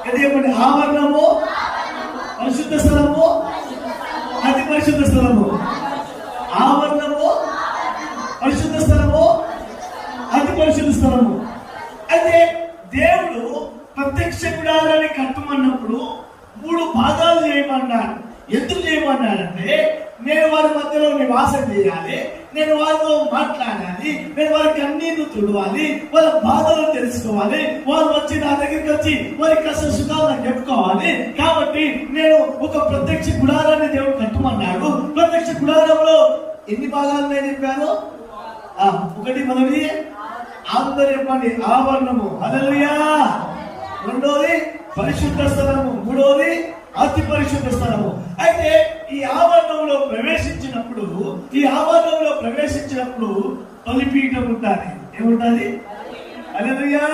చెప్పండి. ఆవరణము, పరిశుద్ధ స్థలము, అతి పరిశుద్ధ స్థలము. ఆవరణము, పరిశుద్ధ స్థలము, అతి పరిశుద్ధ స్థలము. అయితే దేవుడు ప్రత్యక్ష గుడారాన్ని కట్టమన్నప్పుడు 3 భాగాలు చేయమన్నాడు. ఎందుకు చేయమన్నాడంటే, నేను వారి మధ్యలో నివాసం చేయాలి, నేను వారితో మాట్లాడాలి, నేను వారికి అన్నింటిని తుడవాలి, వాళ్ళ బాధలు తెలుసుకోవాలి, వారు వచ్చి నా దగ్గరికి వచ్చి వారి కష్ట సుఖాలను చెప్పుకోవాలి. కాబట్టి నేను ఒక ప్రత్యక్ష గుడారాన్ని దేవుడు కట్టమన్నాడు. ప్రత్యక్ష గుడారంలో ఎన్ని భాగాలు నేను చెప్పాను? 1 మొదటి అందరూ చెప్పండి, ఆవరణము. హల్లెలూయా. 2ది పరిశుద్ధ స్థలము. 3ది అతి పరిశుద్ధ స్థలము. అయితే ఈ ఆవరణంలో ప్రవేశించినప్పుడు బలిపీఠం ఉంటుంది. ఏముంటుంది? హల్లెలూయా.